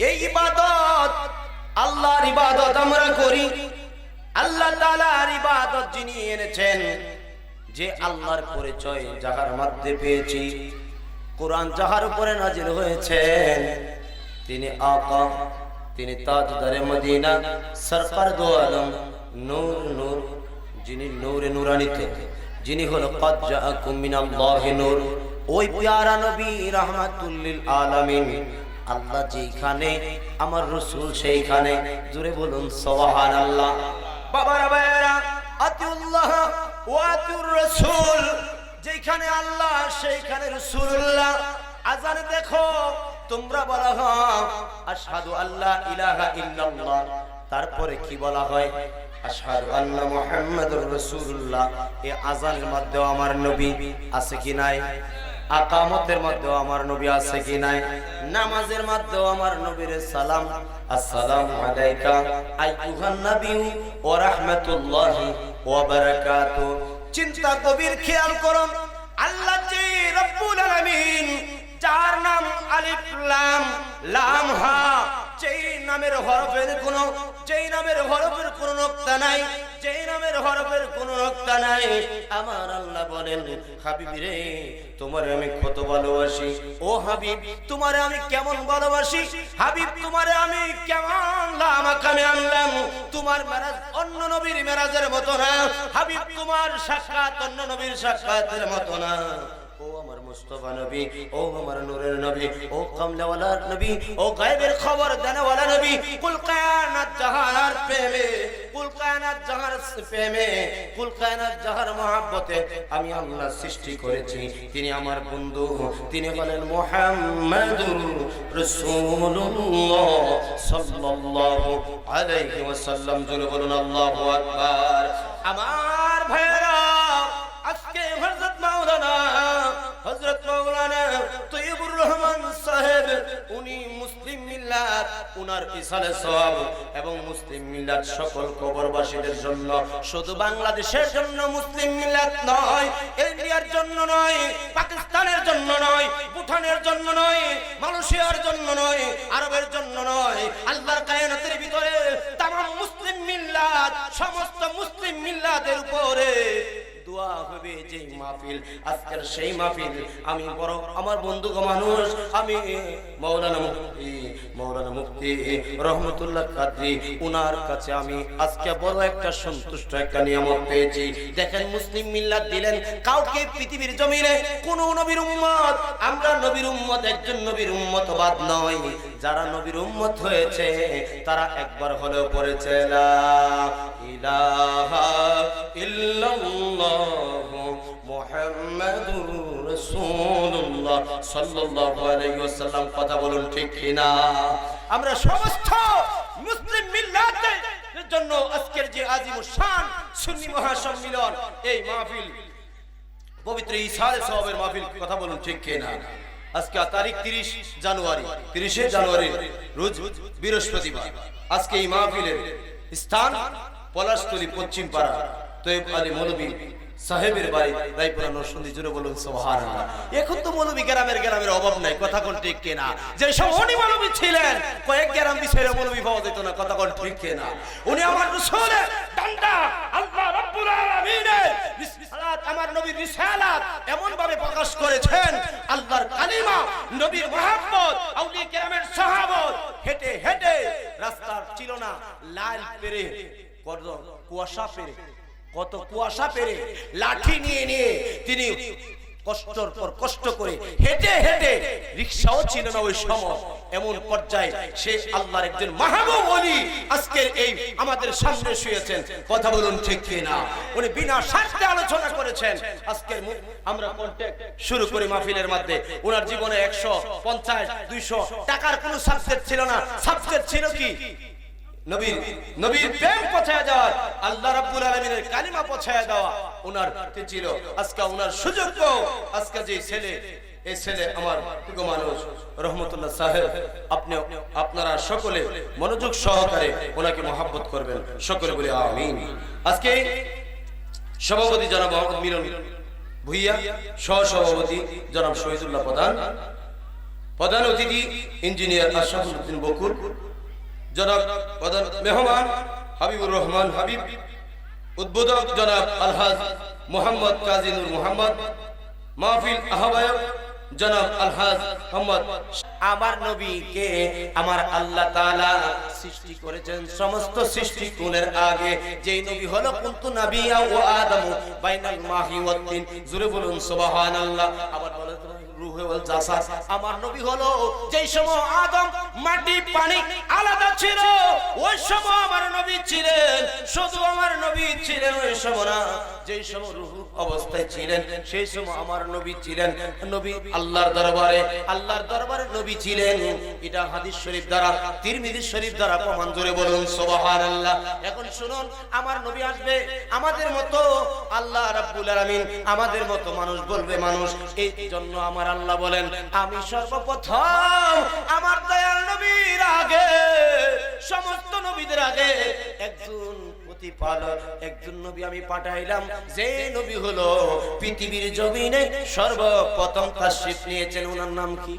এই ইবাদত আল্লাহর ইবাদত আমরা করি। আল্লাহ তাআলার ইবাদত যিনি এনেছেন, যে আল্লাহর পরিচয় যাহার মধ্যে পেয়েছি, কোরআন যাহার উপরে নাজিল হয়েছেন, তিনি আকা, তিনি তাজদারে মদিনা, সরকার দো আলম, নূর নূর, যিনি নূরে নূরানিত, যিনি হলো ক্বাদ জাআকুম মিনাল্লাহি নূর। ওই প্যারা নবী রাহমাতুল লিল আলামিন। আল্লাহ যেখানে, আমার রাসূল সেইখানে। জোরে বলুন সুবহানাল্লাহ। বাবারা ভাইরা, আতিউল্লাহ ওয়া আতিউর রাসূল। যেখানে আল্লাহ সেইখানে রাসূলুল্লাহ। আজানে দেখো তোমরা বলা হয় আশহাদু আল্লা ইলাহা ইল্লাল্লাহ, তারপরে কি বলা হয়? আশহাদু আন্না মুহাম্মাদুর রাসূলুল্লাহ। এই আজানের মধ্যে আমার নবী আছে কি নাই? আকামতের মধ্যে আমার নবী আছে কি নাই? নামাজের মধ্যে আমার নবীর সালাম, আসসালামু আলাইকা আইয়ুহান নবী ওয়া রাহমাতুল্লাহি ওয়া বারাকাতুহু। চিন্তা গভীর খেয়াল করুন, আল্লাহ যে রব্বুল আলামিন, যার নাম আলিফ লাম লাম হা, যেই নামের হরফের কোনো নক্তা নাই, যেই নামের হরফের কোনো নক্তা নাই। আমার আল্লাহ বলেন, হাবিব রে, তোমারে আমি কত ভালোবাসি। ও হাবিব, তোমারে আমি কেমন ভালোবাসি। হাবিব, তোমারে আমি কেমন লামাকামে আনলাম। তোমার মেরাজ অন্য নবীর মেরাজের মতো না। হাবিব, তোমার সাক্ষাৎ অন্য নবীর সাক্ষাতের মতো না। ও আমার মুস্তাফা নবী, ও আমার নূরের নবী, ও কামলাওয়ালার নবী, ও গায়বের খবর দেনওয়ালা নবী, কুল কায়নাত জাহার প্রেমে, কুল কায়নাত জাহার প্রেমে, কুল কায়নাত জাহার মহব্বতে আমি আল্লাহ সৃষ্টি করেছি। তিনি আমার বন্ধু, তিনি হলেন মুহাম্মাদুর রাসূলুল্লাহ সাল্লাল্লাহু আলাইহি ওয়াসাল্লাম। জোরে বলুন আল্লাহু আকবার। আমার ভাইরা, আজকে হযরত মাওলানা তৈয়বুর রহমান সাহেব, উনি মুসলিম মিল্লাত, উনার ইসালে সওয়াব এবং মুসলিম মিল্লাত সকল কবরবাসীদের জন্য, শুধু বাংলাদেশের জন্য মুসলিম মিল্লাত নয়, ইন্ডিয়ার জন্য নয়, পাকিস্তানের জন্য নয়, ভুটানের জন্য নয়, মালয়েশিয়ার জন্য নয়, আরবের জন্য নয়, আল্লাহর কায়নাতের ভিতরে তামাম মুসলিম মিল্লাত, সমস্ত মুসলিম মিল্লাতের উপরে দোয়া হবে। যে মাহফিল, আজকের সেই মাহফিল। আমি বড় আমার বন্ধু মানুষ, আমি মাওলানা মুফতি রহমতুল্লাহ কাদরি, উনার কাছে আমি আজকে বড় একটা সন্তুষ্ট একটা নিয়ামত পেয়েছি। দেখেন, মুসলিম মিল্লাত দিলেন কাউকে পৃথিবীর জমিনে কোন নবীর উম্মত, আমরা নবীর উম্মত, একজন নবীর উম্মত বাদ নয়। যারা নবীর উম্মত হয়েছে তারা একবার হলেও পড়েছে লা ইলাহা ইল্লাল্লাহ মুহাম্মাদুর রাসূলুল্লাহ সাল্লাল্লাহু আলাইহি ওয়াসাল্লাম। কথা বলুন ঠিক কিনা? আমরা সমস্ত মুসলিম মিল্লাতের জন্য আজকের যে আজিমুশ শান সুন্নি মহাসম্মিলন, এই মাহফিল, পবিত্র ইসালে সওয়াবের মাহফিল, কথা বলুন ঠিক কিনা? আজকে তারিখ 30 জানুয়ারি রোজ বৃহস্পতিবার। আজকে এই মাহফিলের স্থান পলাশতলী পশ্চিম পাড়া তৈয়ব আলী মৌলভী সাহেবের বাড়ি, রায়পুরা নরসিংদী। জুড়ে বলুন সুবহানাল্লাহ। এখন তো মৌলভী গ্রামের অভাব নাই, কথা কোন ঠিক কিনা? যে সব উনি মৌলভী ছিলেন, কয়েক গ্রাম বিষয়ে মৌলভী পাওয়া যেত না, কথা কোন ঠিক কিনা? উনি আমার রাসূলের ডান্ডা, আল্লাহ রাব্বুল আলামিনের রিসালাত, আমার নবীর রিসালাত এমন ভাবে প্রকাশ করেছেন, আল্লাহর কালিমা, নবীর মহব্বত, আউলিয়া কেরামের সাহাবত, হেঁটে হেঁটে রাস্তা ছিল না, লাল পেরে, কত কুয়াশা পেরে, লাঠি নিয়ে তিনি কষ্টের পর কষ্ট করে হেঁটে হেঁটে, রিকশাও ছিল না ওই সময়, এমন পর্যায়ে সে আল্লাহর একজন মাহবুব ওলি আজকের এই আমাদের সামনে শুয়েছেন। কথা বলুন ঠিক কিনা? উনি বিনা স্বার্থে আলোচনা করেছেন। আজকের আমরা কন্টাক্ট শুরু করি মাহফিলের মধ্যে। ওনার জীবনে 150, 200 টাকার কোনো সাবজেক্ট ছিল না। সাবজেক্ট ছিল কি? নবীর প্রেম পৌঁছায় যাওয়া, আল্লাহ রাব্বুল আলামিনের কালিমা পৌঁছায় দেওয়া ওনার ছিল। আজকে ওনার সুযোগ্য, আজকে যে ছেলে, এই ছেলে আমার প্রিয় মানুষ রহমতুল্লাহ সাহেব, আপনারা সকলে মনোযোগ সহকারে ওনাকে মহব্বত করবেন, সকলে বলি আমিন। আজকে সভাপতি জনাব মোহাম্মদ মিলন ভুইয়া, সহ সভাপতি জনাব শহীদুল্লাহ প্রধান, প্রধান অতিথি ইঞ্জিনিয়ার আশরাফুল উদ্দিন বকুল, জনাব প্রধান মেহমান হাবিবুর রহমান হাবিব, উদ্বোধক জনাব আলহাজ মোহাম্মদ কাজী নূর মোহাম্মদ, মাহফিল আহ্বায়ক জনাব আলহাজ মোহাম্মদ। আমার নবীকে আমার আল্লাহ তাআলা সৃষ্টি করেছেন সমস্ত সৃষ্টি কোনের আগে, যেই নবী হলো কুনতু নাবিয়্যা ওয়া আদামু বাইনাল মাহি ওয়াত তিন। জোরে বলুন সুবহানাল্লাহ। আবার বলেন রূহে ওয়াল জাসাদ। আমার নবী হলো যেই সময় আদম মাটি পানি আলাদা ছিল, ওই সময় আমার নবী ছিলেন। শুধু আমার নবী ছিলেন ওই সময় না, যেই সময় রূহ অবস্থায় ছিলেন সেই সময় আমার নবী ছিলেন। নবী আল্লাহর দরবারে নবী ছিলেন। এটা হাদিস শরীফ দ্বারা, তিরমিজি শরীফ দ্বারা প্রমাণ। জোরে বলুন সুবহানাল্লাহ। এখন শুনুন, আমার নবী আসবে আমাদের মতো, আল্লাহ রাব্বুল আলামিন আমাদের মতো মানুষ বলবে মানুষ। এই জন্য আমার আল্লাহ বলেন, আমি সর্বপ্রথম আমার দয়াল নবীর আগে, সমস্ত নবীদের আগে একজন প্রতিপালক, একজন নবী আমি পাঠাইলাম, যে নবী হলো পৃথিবীর জমিনে সর্বপ্রথম তাশরীফ নিয়েছেন। ওনার নাম কি?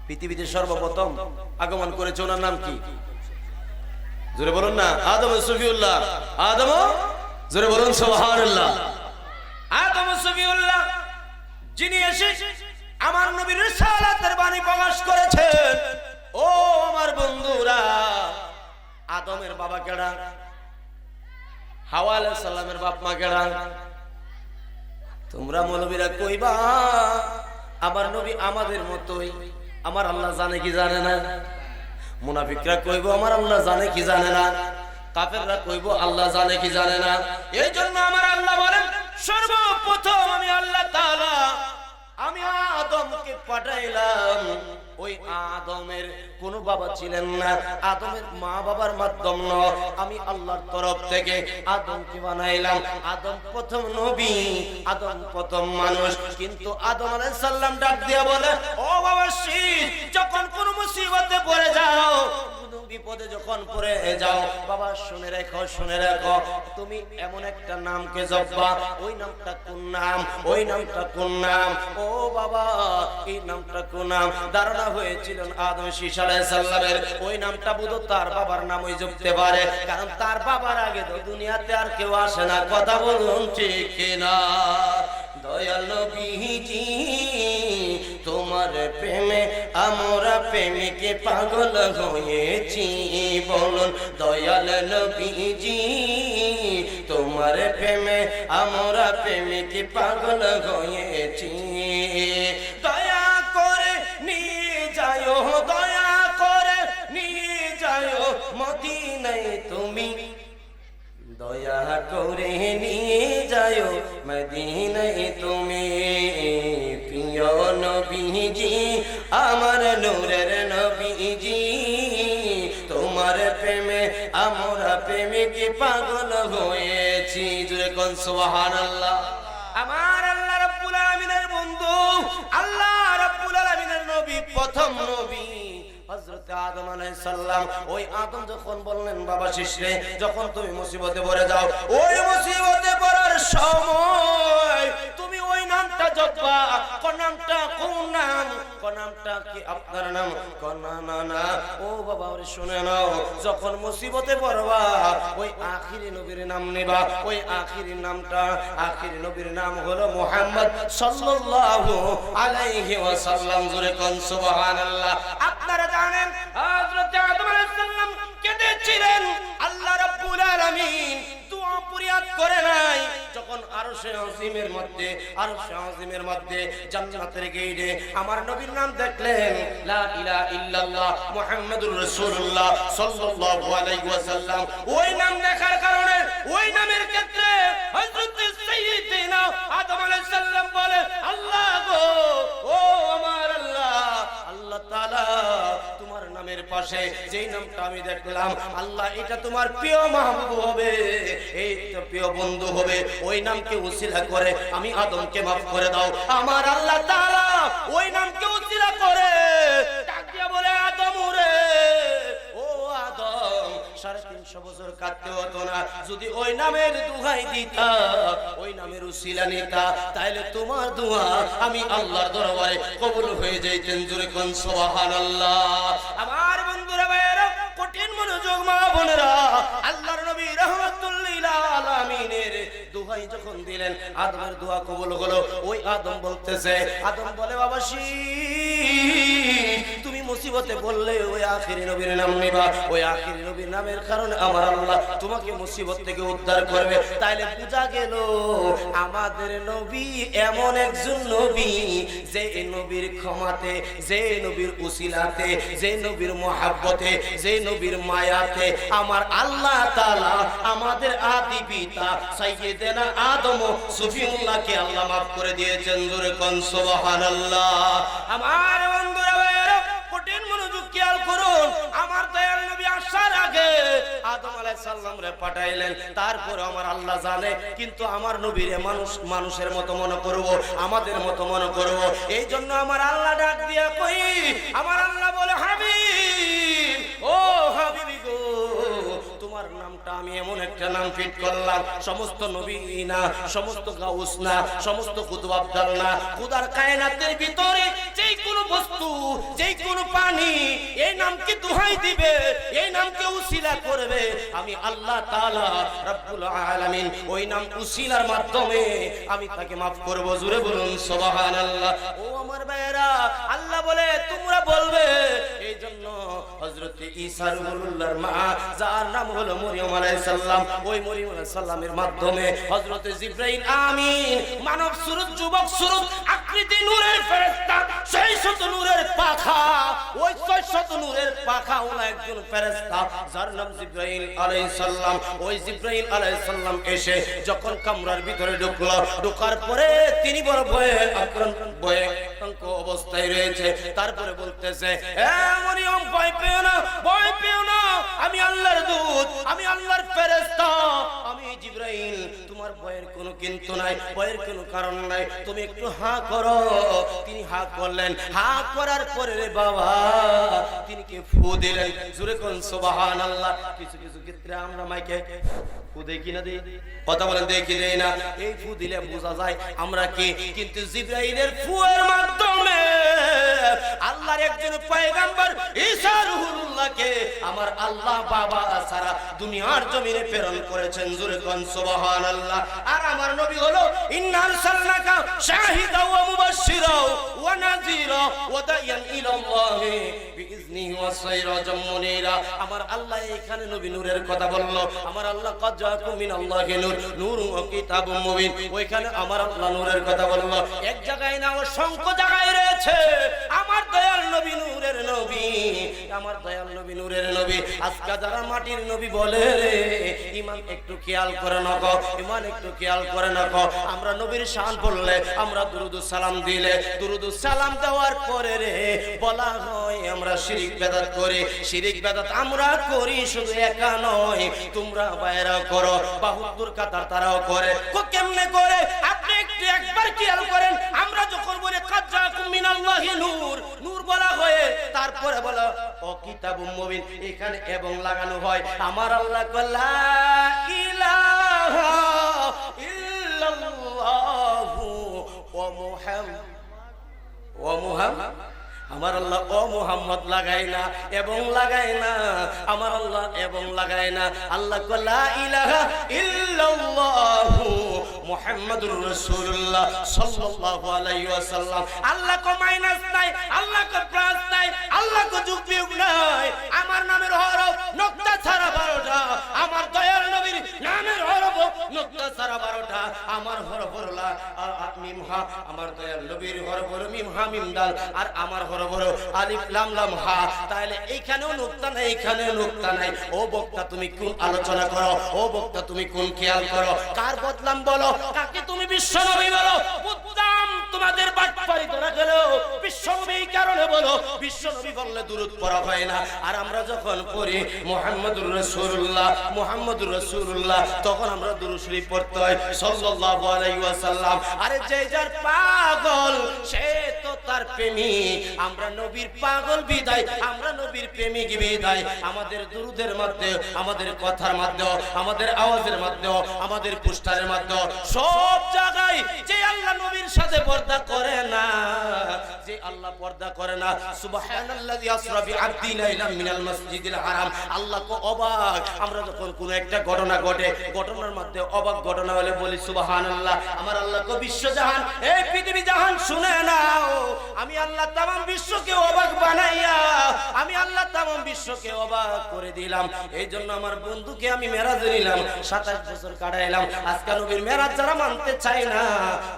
পৃথিবীতে সর্বপ্রথম আগমন করেছে, ওনার নাম কি? জোরে বলুন না। আদম সফিউল্লাহ। আদম, জোরে বলুন সুবহানাল্লাহ। আদম সফিউল্লাহ যিনি এসে আমার নবীর রিসালাতের বাণী প্রকাশ করেছেন। ও আমার বন্ধুরা, আদমের বাবা কেডা? হাওয়া আলাইহিস সালামের বাপ মা কেডা? তোমরা মৌলবীরা কইবা আমার নবী আমাদের মতোই। আমার আল্লাহ জানে কি জানে না? মুনাফিকরা কইবো আমার আল্লাহ জানে কি জানে না? কাফেররা কইবো আল্লাহ জানে কি জানে না? এই জন্য আমার আল্লাহ বলেন, সর্বপ্রথম আমি আল্লাহ তাআলা আমি আদমকে পাঠাইলাম। ওই আদমের কোনো বাবা ছিলেন না, আদমের মা বাবার মাধ্যম নয়, আমি আল্লাহর তরফ থেকে আদমকে বানাইলাম। আদম প্রথম নবী, আদম প্রথম মানুষ। কিন্তু আদম আলাইহিস সালাম ডাক দিয়া বলে, ও বাবা শীত, যখন কোন মুসিবতে পড়ে যাও, কোন বিপদে যখন পড়ে যাও, বাবা শুনে রাখো, তুমি এমন একটা নামকে জপবা। ওই নামটা কোন নাম? ওই নামটা কোন নাম? ও বাবা, এই নামটা কোন নাম? ধারণা হয়েছিল আদম শীষ আলাইহিস সালামের ওই নামটা বুঝো তার বাবার নাম ওই জপতে পারে, কারণ তার বাবার আগে তো দুনিয়াতে আর কেউ আসে না। কথা বলুন ঠিক কিনা? দয়াল নবীজি তোমার প্রেমে আমরা প্রেমিকে পাগল হয়েছি। বলুন দয়াল নবীজি তোমার প্রেমে আমরা প্রেমিকে পাগল হয়েছি। দয়া করে নিয়ে যাও, দয়া করে নিয়ে যাও মদিনায় তুমি, দয়া করে নিয়ে যাও মদিনায় তুমি। প্রিয় নবীজি আমার নূরের নবীজি তোমার প্রেমে আমরা প্রেমিকে পাগল হয়েছি। জোরে কোন সুবহানাল্লাহ। আমার আল্লাহ রাব্বুল আলামিনের বন্ধু, আল্লাহ রাব্বুল আলামিনের নবী, প্রথম নবী হযরত আদম আলাইহিস সালাম। ওই আদম যখন বললেন, বাবা শিশরে, যখন তুমি মুসিবতে পড়ে যাও, ওই মুসিবতে পড়ার সময় তুমি ওই নামটা জপবা। কোন নামটা? কোন নাম? কোন নামটা কি আপনার নাম? কোন না না, ও বাবা ওরে শুনে নাও, যখন মুসিবতে পড়বা ওই আখিরি নবীর নাম নেবা। ওই আখিরি নামটা, আখিরি নবীর নাম হলো মুহাম্মদ সাল্লাল্লাহু আলাইহি ওয়াসাল্লাম। জোরে কোন সুবহানাল্লাহ। আপনারা জানেন হযরত আদম আলাইহিস সালাম কেঁদেছিলেন, আল্লাহ রাব্বুল আলামিন দোয়া ফরিয়াদ করে নাই। যখন আরশে আজিমের মধ্যে, আরশে আজিমের মধ্যে জান্নাতের গেটে আমার নবীর নাম দেখলেন, লা ইলাহা ইল্লাল্লাহ মুহাম্মাদুর রাসূলুল্লাহ সাল্লাল্লাহু আলাইহি ওয়াসাল্লাম। ওই নাম দেখার কারণে, ওই নামের ক্ষেত্রে হযরত সাইয়্যিদিনা আদম আলাইহিস সালাম বলে, আল্লাহ গো, ও আমার আল্লাহ, আল্লাহ তাআলা তোমার নামের পাশে যেই নামটা আমি দেখলাম, আল্লাহ এটা তোমার প্রিয় মাহবুব হবে, এইটা প্রিয় বন্ধু হবে। ওই নামকে উসিলা করে আমি আদমকে মাফ করে দাও। আমার আল্লাহ তাআলা ওই নামকে উসিলা করে ডাক দিয়া বলে, আদম রে, ও আদম, 350 বছর কাটতে হতো না যদি ওই নামের দোহাই দিতা, ওই নামের উসিলা নিতা, তাহলে তোমার দোয়া আমি আল্লাহর দরবারে কবুল হয়ে যাইতেন। জোরে কোন সুবহানাল্লাহ। আমার বন্ধুরা ভাইরা, কঠিন মনোযোগ মা বোনেরা, আল্লাহর নবী রাহমাতুল লিল আলামিনের দোহাই যখন দিলেন, আদমের দোয়া কবুল হলো। ওই আদম বলতেছে, আদম বলে বাবাসি তুমি মুসিবতে বললে ওই আখিরি নবীর নাম নিবা, ওই আখিরি নবীর নামের কারণে আমার আল্লাহ তোমাকে মুসিবত থেকে উদ্ধার করবে। তাইলে বুঝা গেল আমাদের নবী এমন একজন নবী, যে নবীর ক্ষমাতে, যে নবীর উসিলাতে, যে নবীর মহাব্বতে, যে নবীর মায়াতে আমার আল্লাহ তাআলা আমাদের আদি পিতা সাইয়্যিদানা আদম সুফিউল্লাহকে আল্লাহ মাফ করে দিয়েছেন। জোরে কোন সুবহানাল্লাহ। আমার বন্ধুরা ভাইরা, কঠিন মনোযোগ খেয়াল করুন। আমার দয়াল নবী আসার আগে আদম আলাইহিস সালাম রে পাঠাইলেন, তারপর আমার আল্লাহ জানে, কিন্তু আমার নবীরে মানুষের মতো মনে করব, আমাদের মতো মনে করব। এই জন্য আমার আল্লাহ ডাক দিয়া কই, আমার আল্লাহ বলে হাবিব, ও হাবিবি গো, তোমার নামটা আমি এমন একটা নাম ফিট করলাম, সমস্ত নবী না, সমস্ত গাউস না, সমস্ত কুতুব আবদাল না, খোদার কায়নাতের ভিতরে যেই কোন বস্তু, যেই কোন পানি এই নামকে দোহাই দিবে, এই নামকে উসিলা করবে, আমি আল্লাহ তাআলা রব্বুল আলামিন ওই নাম উসিলার মাধ্যমে আমি তাকে maaf করব। জোরে বলুন সুবহানাল্লাহ। ও আমার ভাইরা, আল্লাহ বলে তোমরা বলবে। এই জন্য হযরত ঈসা রুহুল্লাহর মা, যার নাম হলো মরিয়ম আলাইহিস সালাম, ওই মরিয়ম আলাইহিস সালামের মাধ্যমে হযরত জিবরাইল আমিন মানব সুরত, যুবক সুরত, আকৃতি নূরের ফেরেশতা, 600 নূরের পাখা, ওই 600 নূরের পাখা ওলা একজন ফেরেশতা যার নাম জিবরাইল আলাইহিস সালাম। ওই জিবরাইল আলাইহিস সালাম এসে যখন কামরার ভিতরে ঢুকলো, ঢোকার পরে তিনি বড় ভয়ে আতঙ্ক অবস্থায় রয়েছে। তারপরে বলতেছে, এ মরিয়ম ভয় পেও না, ভয় পেও না, আমি আল্লাহর দূত, আমি আল্লাহর ফেরেশতা, আমি জিবরাইল, তোমার ভয়ের কোনো কিন্তু নাই, ভয়ের কোনো কারণ নাই, তুমি একটু হা করো। তিনি হা করলেন, হা করার পরে রে বাবা তিনি কে ফু দিলেন। জোরে কোন সুবহানাল্লাহ। কিছু কিছু ক্ষেত্রে আমরা মাইকে ফু দেই কিনা দেই, কথা বলেন দেখি দেই না, এই ফু দিলে বোঝা যায় আমরা কি। কিন্তু জিবরাইলের ফুয়ের মাধ্যমে আল্লাহর একজন পয়গম্বর ঈসা রুহুল্লাহকে আমার আল্লাহ বাবা ছাড়া দুনিয়ার জমিনে প্রেরণ করেছেন। জোরে কোন সুবহানাল্লাহ। আর আমার নবী হলো ইন্না আরসালনাকা শাহিদাও ওয়া মুবাশশিরাও ওয়া নাযীরা ওয়া দাইয়ান ইলাল্লাহি বিইজনিহি ওয়া সিরাজাম মুনীরা। আমার আল্লাহ এখানে নবী নূরের কথা বলল। আমার আল্লাহ ক্বাদ জাআকুম মিনাল্লাহি নূর, নূরুন ওয়া কিতাবুম মুবিন, ওইখানে আমার আল্লাহ নূরের কথা বলল। এক জায়গায় না, অসংখ্য জায়গায় রয়েছে আমার দয়াল নবী নূরের নবী, আমার দয়াল নবী নূরের নবী। আজকে যারা মাটির নবী বলে রে, ইমান একটু খেয়াল করে নাও, ইমান একটু খেয়াল করে নাও। আমরা নবীর শান বললে, আমরা দুরুদ সালাম দিলে, দুরুদ সালাম দেওয়ার পরে রে বলা হয় আমরা শিরিক বেদাত করি। শিরিক বেদাত আমরা করি, শুধু একা নয়, তোমরা বাইরা করো, 72 কাতার তারাও করে। কেমনে করে আপনি একটু একবার খেয়াল করেন। আমরা যখন বলে ক্বাদ জাআকুম মিনাল্লাহি নূর, নূর বলা হয়, তারপরে বলা ও কিতাবুম মুবিন, এখানে এবং লাগানো হয়। আমার আল্লাহ লা ইলাহা ইল্লাল্লাহু ওয়া মুহাম্মাদ, আমার আল্লাহ ও মুহাম্মদ লাগায় না, এবং লাগায় না, আমার আল্লাহ এবং লাগায় না। আল্লাহ লা ইলাহা ইল্লাল্লাহু মুহাম্মাদুর রাসূলুল্লাহ সাল্লাল্লাহু আলাইহি ওয়াসাল্লাম। আল্লাহ কো মাইনাস নাই, আল্লাহ কো প্লাস নাই, আল্লাহ কো যোগ বিয়োগ নাই। আমার নামের হরফ নকতা ছাড়া 12টা, আমার দয়াল নবীর নামের হরফ নকতা ছাড়া 12টা। আমার হরফ হলো মিম হা, আমার দয়াল নবীর হরফ হলো মিম হা মিম দাল, আর আমার হরফ হলো আলিফ লাম লাম হা। তাহলে এইখানেও নুকতা নাই, এইখানেও নুকতা নাই। ও বক্তা তুমি কোন আলোচনা করো, ও বক্তা তুমি কোন খেয়াল করো, কার বদলাম বলো, কাকে তুমি বিশ্বনবী বলো। বুঝতাম তোমাদের বাটপারি ধরা গেল, বিশ্বনবী কারণে বলো, বিশ্বনবী বললে দুরূদ পড়া হয় না। আর আমরা যখন পড়ি মুহাম্মাদুর রাসূলুল্লাহ, মুহাম্মাদুর রাসূলুল্লাহ, তখন আমরা দুরূদ শরীফ পড়তে হয় সাল্লাল্লাহু আলাইহি ওয়াসাল্লাম। আরে যে যার পাগল সে তো তার প্রেমিক, আমরা নবীর পাগল বিদায়, আমরা নবীর প্রেমিক বিদায়। আমাদের দুরুদের মধ্যে, আমাদের কথার মধ্যে, আমাদের আওয়াজের মধ্যে, আমাদের পোস্টারের মধ্যে, সব জায়গায় যে আল্লাহ নবীর সাথে পর্দা করে না, যে আল্লাহ পর্দা করে না, সুবহানাল্লাযী আসরা বিআবদি লাইলাম মিনাল মাসজিদিল হারাম। আল্লাহ কো অবাক। আমরা যখন কোন একটা ঘটনা ঘটে, ঘটনার মধ্যে অবাক ঘটনা হলে বলি সুবহানাল্লাহ। আমার আল্লাহ কো বিশ্বজাহান, এই পৃথিবী জাহান শুনে নাও, আমি আল্লাহ তামাম বিশ্বকে অবাক বানাইয়া, আমি আল্লাহ তামাম বিশ্বকে অবাক করে দিলাম। এই জন্য আমার বন্ধুকে আমি মেরাজে নিলাম, 27 বছর কাটাইলাম। আজকে নবীর মেরাজ যারা মানতে চায় না,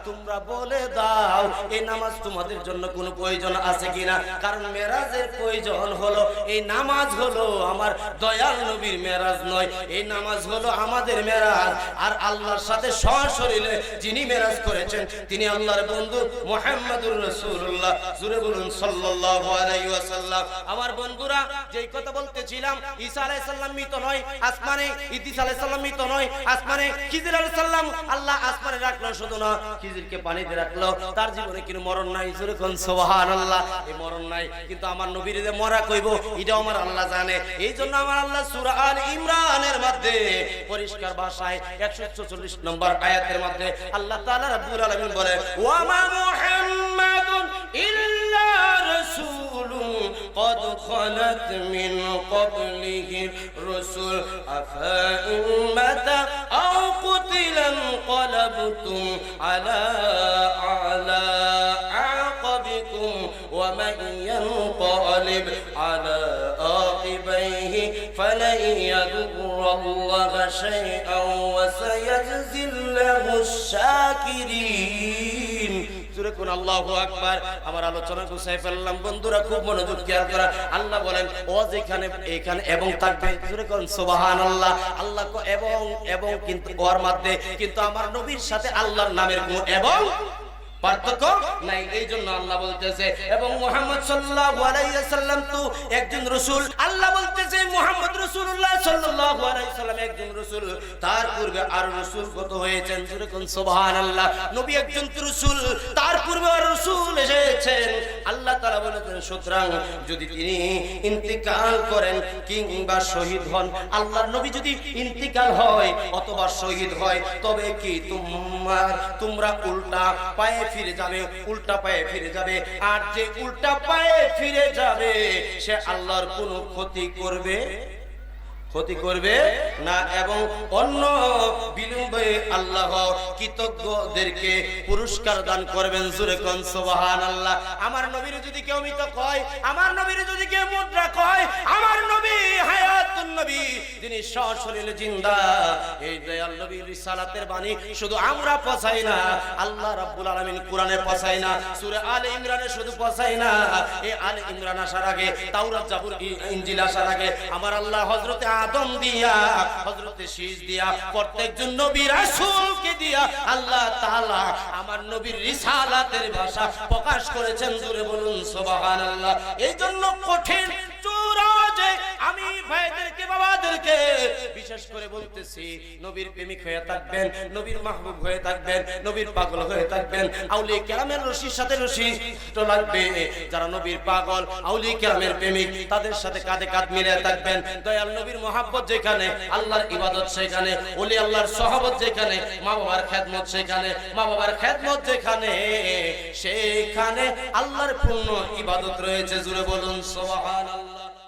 তোমরা বলে দাও এই নামাজ তোমাদের জন্য কোনো প্রয়োজন আছে কিনা? কারণ মেরাজের প্রয়োজন হলো, এই নামাজ হলো আমার দয়াল নবীর মেরাজ নয়, এই নামাজ হলো আমাদের মেরাজ। আর আল্লাহর সাথে সশরীরে যিনি মেরাজ করেছেন তিনি আল্লাহর বন্ধু মুহাম্মদুর রাসূলুল্লাহ। জোরে বলুন সাল্লাল্লাহু আলাইহি ওয়াসাল্লাম। আমার বন্ধুরা, যেই কথা বলতেছিলাম, ঈসা আলাইহিস সালাম মৃত নয় আসমানে, ইদ্রিস আলাইহিস সালাম মৃত নয় আসমানে, খিজির আলাইহিস সালাম আল্লাহ আসমানে রাখলো, শুধু না খিজিরকে পানিতে রাখলো, তার জীবনে কিন্তু মরণ নাই। জোরে কোন সুবহানাল্লাহ। এই মরণ নাই, কিন্তু আমার নবীর যে মরা কইব এটাও আমার আল্লাহ জানে। এই জন্য আমার আল্লাহ সূরা আল ইমরানের মধ্যে পরিষ্কার ভাষায় 144 নম্বর আয়াতের মধ্যে আল্লাহ তাআলা রাব্বুল আলামিন বলে, ওয়া মা মুহাম্মাদুন ইল্লা রাসূলুন قد خلت من قبله الرسل أفإن مات أو قتل انقلبتم على أعقابكم ومن ينقلب على عقبيه فلن يضر الله شيئا وسيجزي الله الشاكرين। আল্লাহু আকবার। আমার আলোচনা গুছাই ফেললাম, বন্ধুরা খুব মনোযোগ খেয়াল করা। আল্লাহ বলেন ও যেখানে এখানে এবং থাকবে, জোরে কোন সুবহানাল্লাহ। আল্লাহ কো এবং এবং কিন্তু ওর মধ্যে কিন্তু আমার নবীর সাথে আল্লাহর নামের কোনো এবং পার্থক্য নাই। এই জন্য আল্লাহ বলতেছে এবং মুহাম্মদ সাল্লাল্লাহু আলাইহি ওয়াসাল্লাম তো একজন রাসূল। আল্লাহ বলতেছে মুহাম্মদ রাসূলুল্লাহ সাল্লাল্লাহু আলাইহি ওয়াসাল্লাম একজন রাসূল, তার পূর্বে আর রাসূল কত হয়েছেন, জোরে কোন সুবহানাল্লাহ। নবী একজন রাসূল, তার পূর্বে আর রাসূল এসেছেন। আল্লাহ তাআলা বলেছেন সুতরাং যদি তিনি ইন্তিকাল করেন কিংবা শহীদ হন, আল্লাহর নবী যদি ইন্তিকাল হয় অথবা শহীদ হয়, তবে কি তোমরা উল্টা পায়ে ফিরে যাবে, উল্টা পায়ে ফিরে যাবে। আর যে উল্টা পায়ে ফিরে যাবে সে আল্লাহর কোনো ক্ষতি করবে না, এবং অন্য বিলম্বে আল্লাহ কৃতজ্ঞদেরকে পুরস্কার দান করবেন। জোরে কোন সুবহানাল্লাহ। আমার নবীর যদি কেউ মৃত কয়, আমার নবীর যদি কেউ মুদ্রা কয়, আমার নবী হায়াতুন নবী, যিনি সশরীরে জিন্দা। এই দয়াল নবীর রিসালাতের বাণী শুধু আমরা পৌঁছাই না, আল্লাহ রাব্বুল আলামিন কোরআনে পৌঁছায় না, সূরা আলে ইমরানে শুধু পৌঁছায় না, এই আলে ইমরান আসার আগে, তাওরাত জাবুর ইনজিল আসার আগে আমার আল্লাহ হযরতে আদম দিয়া, হযরতে শীষ দিয়া, প্রত্যেকজন নবী রাসূলকে দিয়া আল্লাহ তাআলা আমার নবীর রিসালাতের ভাষা প্রকাশ করেছেন। জোরে বলুন সুবহানাল্লাহ। এই জন্য কঠিন চূড়াজে আমি ভাইদেরকে, বাবাদেরকে বিশেষ করে বলতেছি, নবীর প্রেমিক হয়ে থাকবেন, নবীর মাহবুব হয়ে থাকবেন, নবীর পাগল হয়ে থাকবেন। আউলিয়া কেরামের রশির সাথে রশি লাগবে। যারা নবীর পাগল, আউলিয়া কেরামের প্রেমিক, তাদের সাথে কাঁধে কাঁধ মিলিয়ে থাকবেন। দয়াল নবীর মহব্বত যেখানে, আল্লাহর ইবাদত সেখানে, ওলি আল্লাহর সহবত যেখানে, মা বাবার খেদমত সেখানে, মা বাবার খেদমত যেখানে, সেখানে আল্লাহর পূর্ণ ইবাদত রয়েছে। জোরে বলুন সুবহানাল্লাহ।